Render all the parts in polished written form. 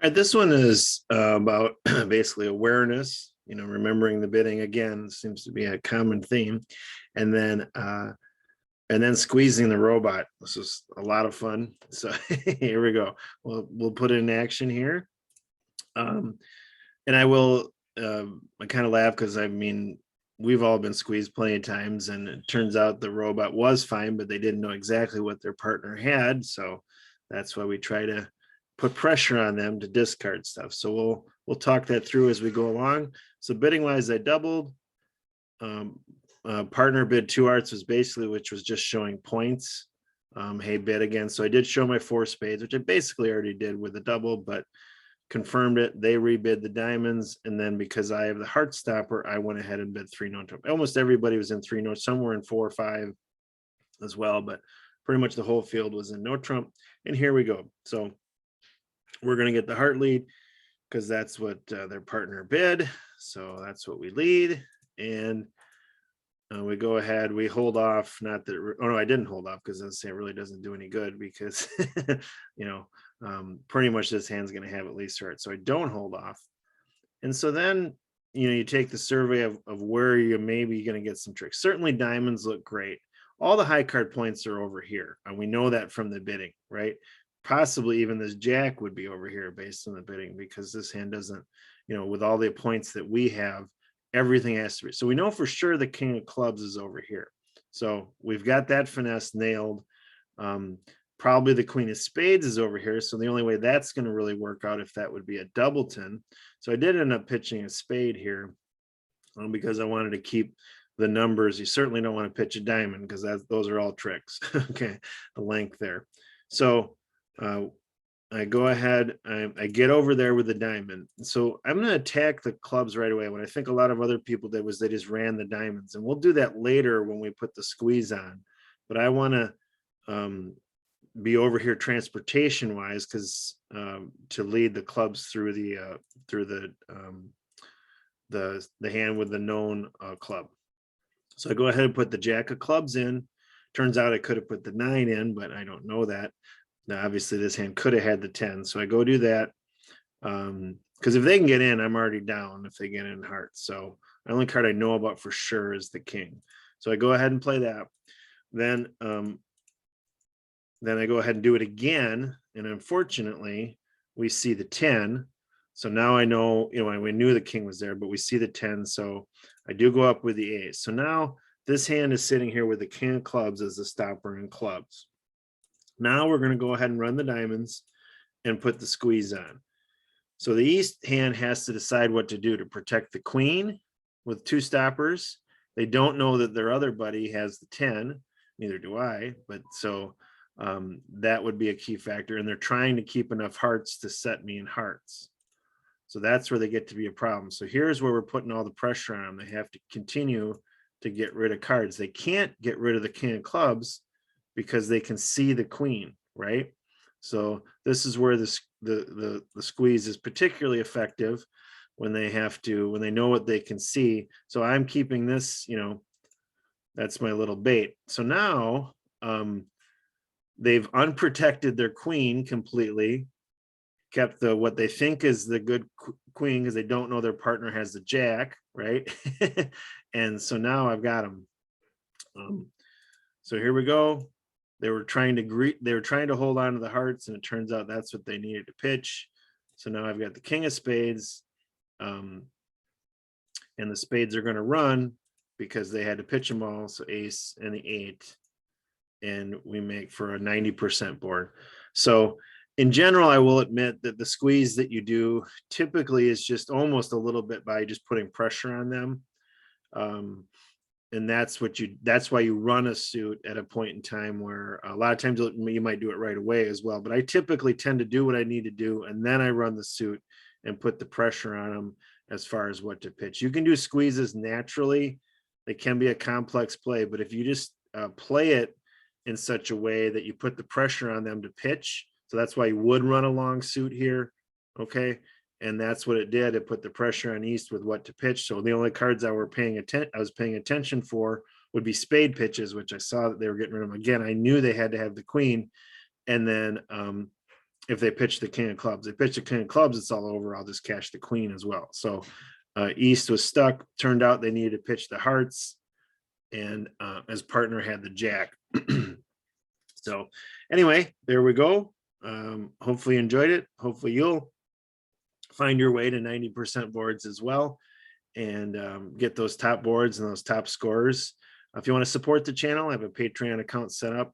All right, this one is about basically awareness, remembering the bidding again seems to be a common theme. And then squeezing the robot. This is a lot of fun. So here we go. We'll put it in action here. And I will I kind of laugh because I mean we've all been squeezed plenty of times, and it turns out the robot was fine, but they didn't know exactly what their partner had. So that's why we try to put pressure on them to discard stuff. So we'll talk that through as we go along. So bidding wise, I doubled. Partner bid 2 hearts was basically, which was just showing points. Hey, bid again. So I did show my 4 spades, which I basically already did with a double, but confirmed it. They rebid the diamonds, and then because I have the heart stopper, I went ahead and bid 3 no trump. Almost everybody was in 3 no, somewhere in 4 or 5 as well, but pretty much the whole field was in no trump. And here we go. So we're going to get the heart lead because that's what their partner bid. So that's what we lead, and we go ahead, we hold off, not that, oh no, I didn't hold off because I say it really doesn't do any good because, pretty much this hand's going to have at least heart. So I don't hold off. And so then, you take the survey of where you're maybe going to get some tricks. Certainly diamonds look great. All the high card points are over here. And we know that from the bidding, right? Possibly even this jack would be over here based on the bidding because this hand doesn't, with all the points that we have, everything has to be. So we know for sure the king of clubs is over here. So we've got that finesse nailed. Probably the queen of spades is over here. So the only way that's going to really work out if that would be a doubleton. So I did end up pitching a spade here because I wanted to keep the numbers. You certainly don't want to pitch a diamond because those are all tricks. Okay, the length there. So I go ahead, I get over there with the diamond. So I'm going to attack the clubs right away. What I think a lot of other people did was they just ran the diamonds, and we'll do that later when we put the squeeze on. But I want to be over here transportation wise because to lead the clubs through the hand with the known club. So I go ahead and put the jack of clubs in. Turns out I could have put the 9 in, but I don't know that. Now, obviously, this hand could have had the 10. So I go do that. Because if they can get in, I'm already down if they get in hearts. So the only card I know about for sure is the king. So I go ahead and play that. Then I go ahead and do it again. And unfortunately, we see the 10. So now I know, we knew the king was there, but we see the 10. So I do go up with the ace. So now this hand is sitting here with the king of clubs as the stopper in clubs. Now we're going to go ahead and run the diamonds and put the squeeze on. So the east hand has to decide what to do to protect the queen with 2 stoppers. They don't know that their other buddy has the 10. Neither do I. But so that would be a key factor. And they're trying to keep enough hearts to set me in hearts. So that's where they get to be a problem. So here's where we're putting all the pressure on them. They have to continue to get rid of cards. They can't get rid of the king of clubs because they can see the queen, right? So this is where the squeeze is particularly effective when they know what they can see. So I'm keeping this, that's my little bait. So now they've unprotected their queen completely, kept what they think is the good queen because they don't know their partner has the jack, right? And so now I've got them. So here we go. They were trying to hold on to the hearts, and it turns out that's what they needed to pitch. So now I've got the king of spades, and the spades are going to run because they had to pitch them all. So ace and the 8, and we make for a 90% board. So in general, I will admit that the squeeze that you do typically is just almost a little bit by just putting pressure on them. And that's why you run a suit at a point in time where a lot of times you might do it right away as well. But I typically tend to do what I need to do, and then I run the suit and put the pressure on them as far as what to pitch. You can do squeezes naturally. They can be a complex play, but if you just play it in such a way that you put the pressure on them to pitch, so that's why you would run a long suit here, okay? And that's what it did. It put the pressure on East with what to pitch. So the only cards I was paying attention for would be spade pitches, which I saw that they were getting rid of them. Again, I knew they had to have the queen. And then if they pitch the king of clubs. They pitch the king of clubs, it's all over. I'll just cash the queen as well. So East was stuck. Turned out they needed to pitch the hearts, and his partner had the jack. So anyway, there we go. Hopefully you enjoyed it. Hopefully you'll find your way to 90% boards as well, and get those top boards and those top scores. If you want to support the channel, I have a Patreon account set up.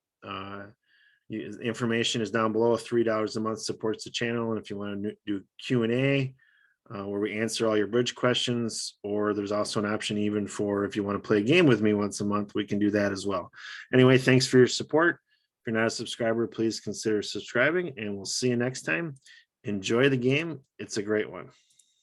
Information is down below. $3 a month supports the channel. And if you want to do Q&A, where we answer all your bridge questions, or there's also an option even for if you want to play a game with me once a month, we can do that as well. Anyway, thanks for your support. If you're not a subscriber, please consider subscribing, and we'll see you next time. Enjoy the game. It's a great one.